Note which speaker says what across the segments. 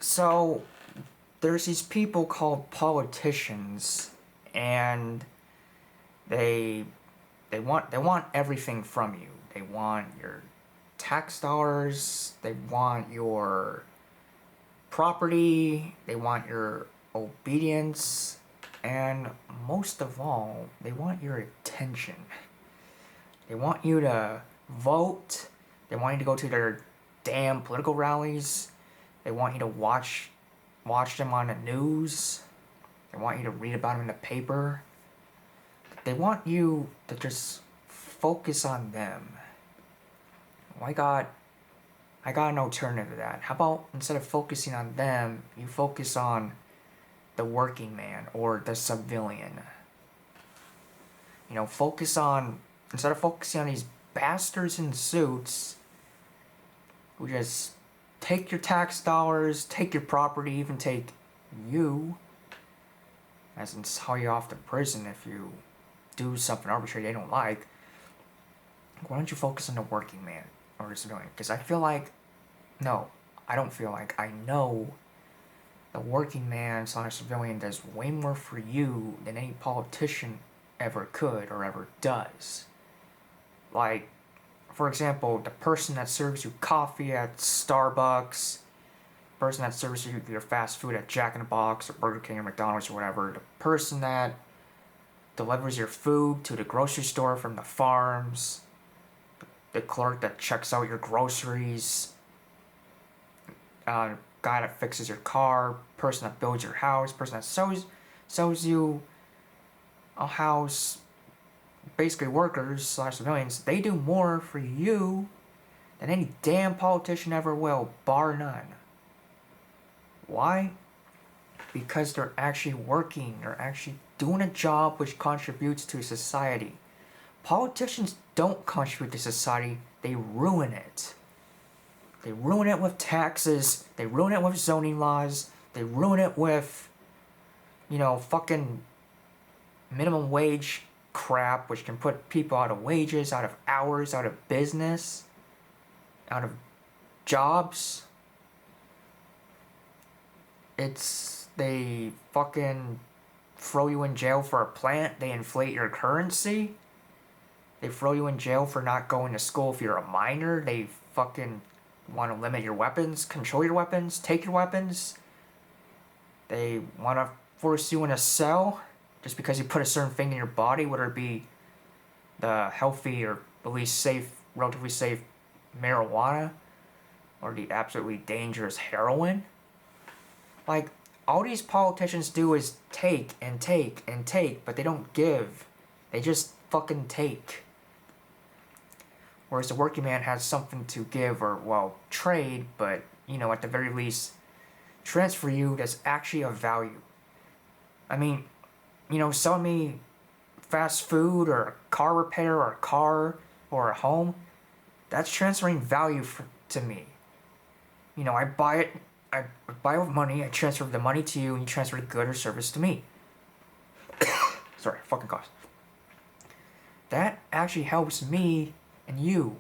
Speaker 1: So there's these people called politicians, and they they want everything from you. They want your tax dollars, they want your property, they want your obedience, and most of all, they want your attention. They want you to vote, they want you to go to their damn political rallies, they want you to watch them on the news. They want you to read about them in the paper. They want you to just focus on them. Well, I got an alternative to that. How about instead of focusing on them, you focus on the working man or the civilian? Instead of focusing on these bastards in suits who just take your tax dollars, take your property, even take you, as in haul you off to prison if you do something arbitrary they don't like. Why don't you focus on the working man or the civilian? Because I know the working man / civilian does way more for you than any politician ever could or ever does. Like, for example, the person that serves you coffee at Starbucks, the person that serves you your fast food at Jack in the Box or Burger King or McDonald's or whatever, the person that delivers your food to the grocery store from the farms, the clerk that checks out your groceries, guy that fixes your car, person that builds your house, person that sells you a house. Basically, workers / civilians, they do more for you than any damn politician ever will, bar none. Why? Because they're actually working, they're actually doing a job which contributes to society. Politicians don't contribute to society, they ruin it. They ruin it with taxes, they ruin it with zoning laws, they ruin it with, fucking minimum wage crap, which can put people out of wages, out of hours, out of business, out of jobs. They fucking throw you in jail for a plant, they inflate your currency, they throw you in jail for not going to school if you're a minor, they fucking want to limit your weapons, control your weapons, take your weapons, they want to force you in a cell just because you put a certain thing in your body, whether it be the healthy or at least safe, relatively safe marijuana or the absolutely dangerous heroin. Like, all these politicians do is take and take and take, but they don't give. They just fucking take. Whereas the working man has something to give or, trade, but, at the very least, transfer you that's actually of value. I mean, selling me fast food or a car repair or a car or a home, that's transferring value to me. I buy it with money, I transfer the money to you, and you transfer the good or service to me. Sorry, fucking cough. That actually helps me and you.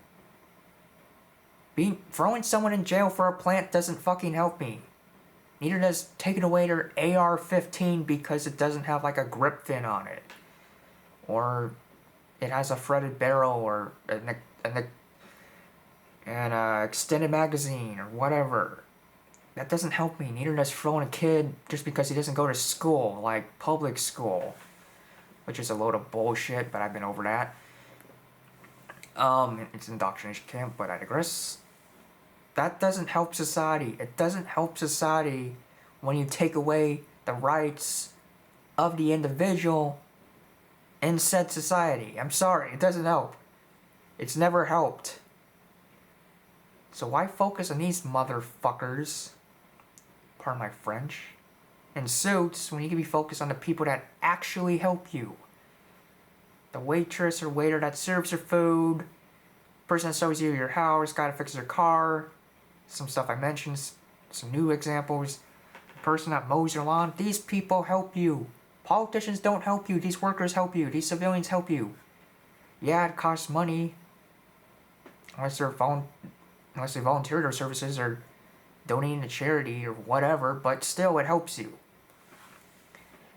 Speaker 1: Throwing someone in jail for a plant doesn't fucking help me. Neither does taking away their AR-15 because it doesn't have like a grip fin on it. Or it has a threaded barrel or an extended magazine or whatever. That doesn't help me. Neither does throwing a kid just because he doesn't go to school, like public school. Which is a load of bullshit, but I've been over that. It's an indoctrination camp, but I digress. That doesn't help society. It doesn't help society when you take away the rights of the individual in said society. I'm sorry, it doesn't help. It's never helped. So why focus on these motherfuckers, pardon my French, in suits when you can be focused on the people that actually help you? The waitress or waiter that serves your food, person that shows you your house, guy that fixes your car, some stuff I mentioned, some new examples, the person that mows your lawn. These people help you. Politicians don't help you. These workers help you. These civilians help you. Yeah, it costs money, unless they volunteer their services or donating to charity or whatever, but still it helps you.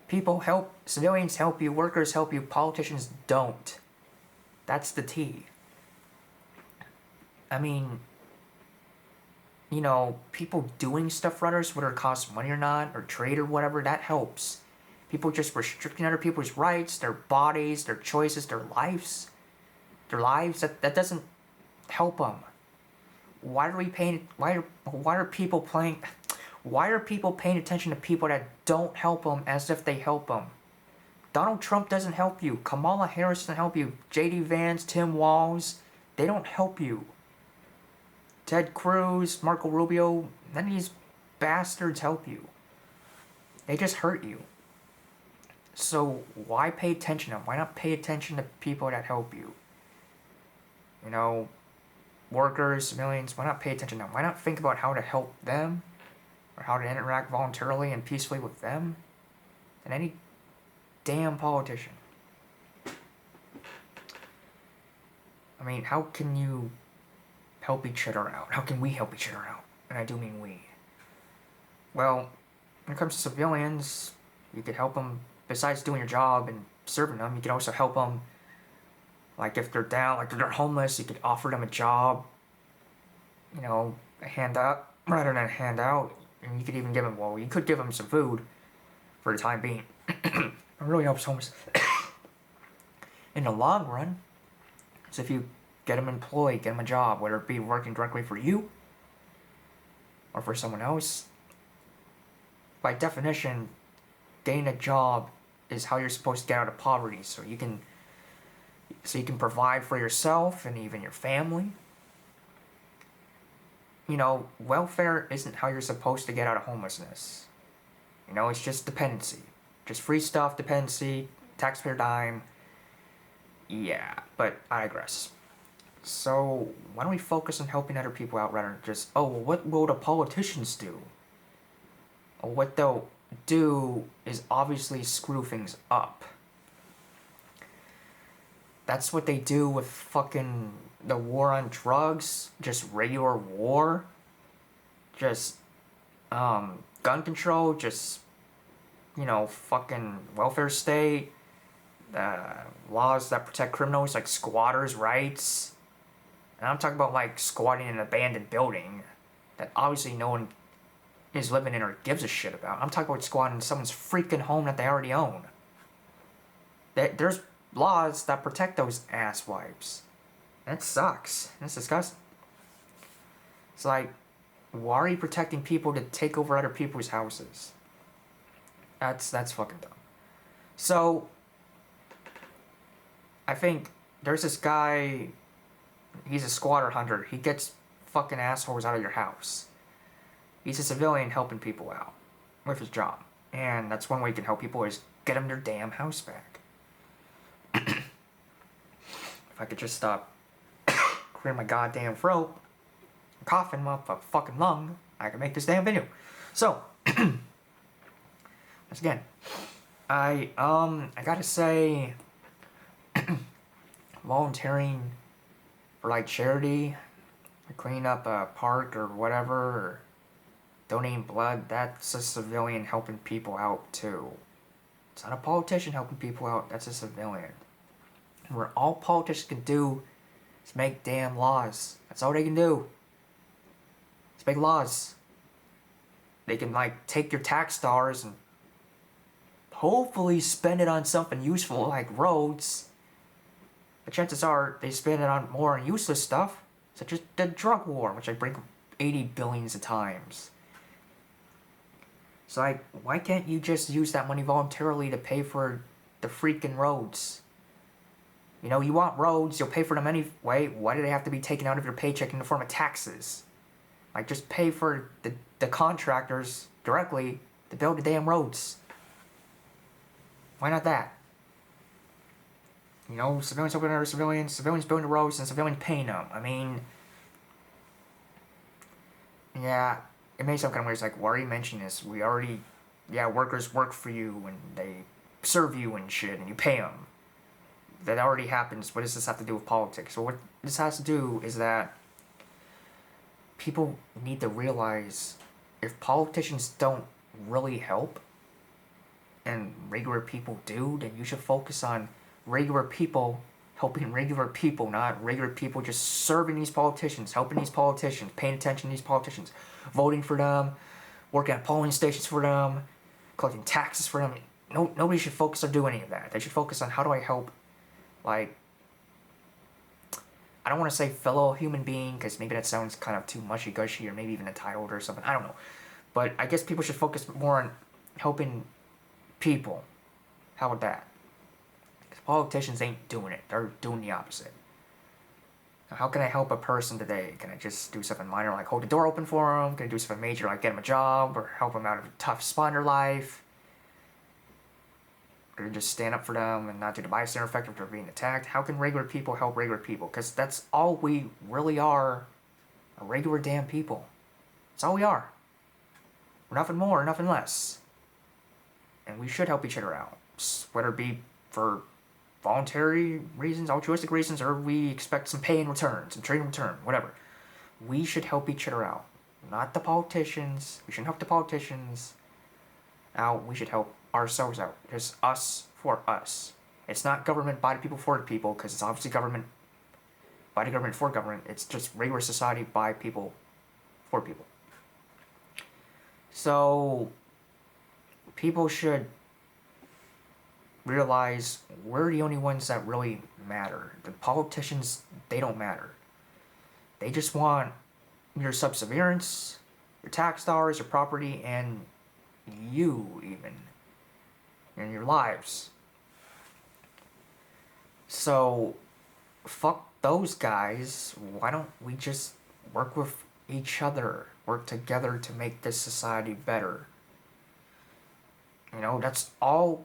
Speaker 1: People help, civilians help you, workers help you, politicians don't. That's the T. I mean, you know, people doing stuff, runners, whether it costs money or not, or trade or whatever, that helps. People just restricting other people's rights, their bodies, their choices, their lives, that doesn't help them. Why are people paying attention to people that don't help them as if they help them? Donald Trump doesn't help you. Kamala Harris doesn't help you. J.D. Vance, Tim Walz, they don't help you. Ted Cruz, Marco Rubio, none of these bastards help you. They just hurt you. So why pay attention to them? Why not pay attention to people that help you? You know, workers, civilians, why not pay attention to them? Why not think about how to help them? Or how to interact voluntarily and peacefully with them? And any damn politician. I mean, how can you help each other out? How can we help each other out? And I do mean we. Well, when it comes to civilians, you could help them, besides doing your job and serving them, you could also help them, like if they're down, like if they're homeless, you could offer them a job, you know, a handout, rather than a handout, and you could even give them, well, you could give them some food for the time being. It really helps homeless. In the long run, so if you get them employed, get them a job, whether it be working directly for you or for someone else, by definition, getting a job is how you're supposed to get out of poverty, so you can provide for yourself and even your family. You know, welfare isn't how you're supposed to get out of homelessness. You know, it's just dependency. Just free stuff, dependency, taxpayer dime. Yeah, but I digress. So, why don't we focus on helping other people out rather than just, oh, well, what will the politicians do? Well, what they'll do is obviously screw things up. That's what they do with fucking the war on drugs, just regular war, just gun control, just, you know, fucking welfare state, laws that protect criminals like squatters' rights. And I'm talking about like squatting in an abandoned building that obviously no one is living in or gives a shit about. I'm talking about squatting in someone's freaking home that they already own. There's laws that protect those asswipes. And it sucks. And it's disgusting. It's like, why are you protecting people to take over other people's houses? That's fucking dumb. So, I think there's this guy, he's a squatter hunter. He gets fucking assholes out of your house. He's a civilian helping people out with his job. And that's one way you can help people is get them their damn house back. If I could just stop clearing my goddamn throat, coughing up a fucking lung, I can make this damn video. So, once again, I gotta say, volunteering for like charity, or cleaning up a park or whatever, or donating blood, that's a civilian helping people out too. It's not a politician helping people out, that's a civilian. Where all politicians can do is make damn laws. That's all they can do. Is make laws. They can like take your tax dollars and hopefully spend it on something useful like roads. But chances are they spend it on more useless stuff, such as the drug war, which I bring up 80 billions of times. So like, why can't you just use that money voluntarily to pay for the freaking roads? You know, you want roads, you'll pay for them anyway. Why do they have to be taken out of your paycheck in the form of taxes? Like, just pay for the contractors directly to build the damn roads. Why not that? You know, civilians helping other civilians building the roads, and civilians paying them. I mean, yeah, it may sound kind of weird. It's like, why are you mentioning this? We already, workers work for you, and they serve you and shit, and you pay them. That already happens. What does this have to do with politics? Well, what this has to do is that people need to realize if politicians don't really help and regular people do, then you should focus on regular people helping regular people, not regular people just serving these politicians, helping these politicians, paying attention to these politicians, voting for them, working at polling stations for them, collecting taxes for them. No, nobody should focus on doing any of that. They should focus on how do I help, like, I don't want to say fellow human being, because maybe that sounds kind of too mushy-gushy or maybe even entitled or something. I don't know. But I guess people should focus more on helping people. How about that? Because politicians ain't doing it. They're doing the opposite. Now, how can I help a person today? Can I just do something minor like hold the door open for them? Can I do something major like get them a job or help them out of a tough spot in their life? Or just stand up for them and not do the bystander effect if they're being attacked? How can regular people help regular people? Because that's all we really are regular damn people. That's all we are. We're nothing more, nothing less. And we should help each other out. Whether it be for voluntary reasons, altruistic reasons, or we expect some pay in return, some trade in return, whatever. We should help each other out. Not the politicians. We shouldn't help the politicians out. We should help ourselves out. Just us for us. It's not government by the people for the people, because it's obviously government by the government for government. It's just regular society by people for people. So people should realize we're the only ones that really matter. The politicians, they don't matter. They just want your subservience, your tax dollars, your property, and you even. And your lives. So, fuck those guys. Why don't we just work with each other? Work together to make this society better. You know, that's all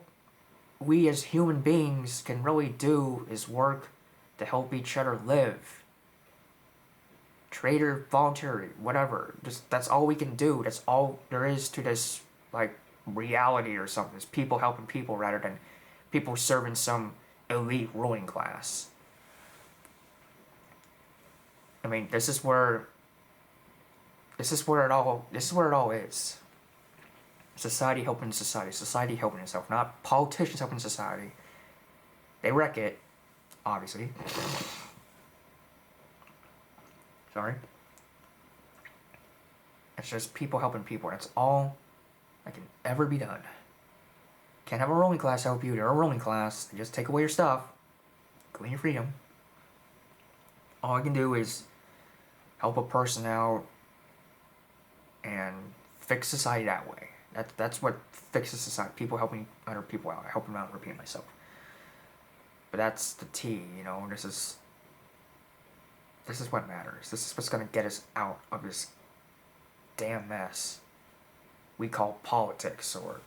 Speaker 1: we as human beings can really do is work to help each other live. Trader, voluntary, whatever. Just that's all we can do. That's all there is to this, like, reality or something. It's people helping people rather than people serving some elite ruling class. I mean, this is where it all is. Society helping society. Society helping itself. Not politicians helping society. They wreck it, obviously. Sorry. It's just people helping people. That's all that can ever be done. Can't have a ruling class help you. They're a ruling class. They just take away your stuff. Claim your freedom. All I can do is help a person out and fix society that way. That's what fixes society. People helping other people out. I help them out and repeat myself. But that's the T, you know. This is what matters. This is what's gonna get us out of this damn mess we call politics or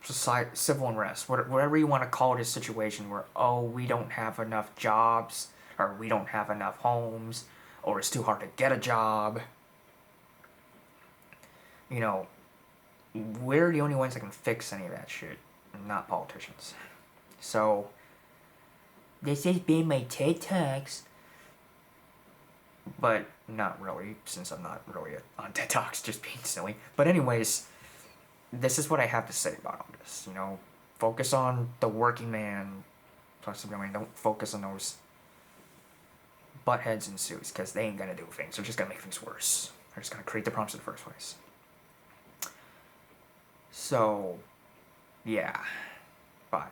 Speaker 1: society, civil unrest, whatever you want to call this situation where, oh, we don't have enough jobs, or we don't have enough homes, or it's too hard to get a job. You know, we're the only ones that can fix any of that shit, not politicians. So, this has been my TED Talks. But not really, since I'm not really on TED Talks, just being silly. But anyways, this is what I have to say about all this. You know, focus on the working man. Don't focus on those buttheads in suits, because they ain't gonna do things. They're just gonna make things worse. They're just gonna create the problems in the first place. So, yeah. Bye.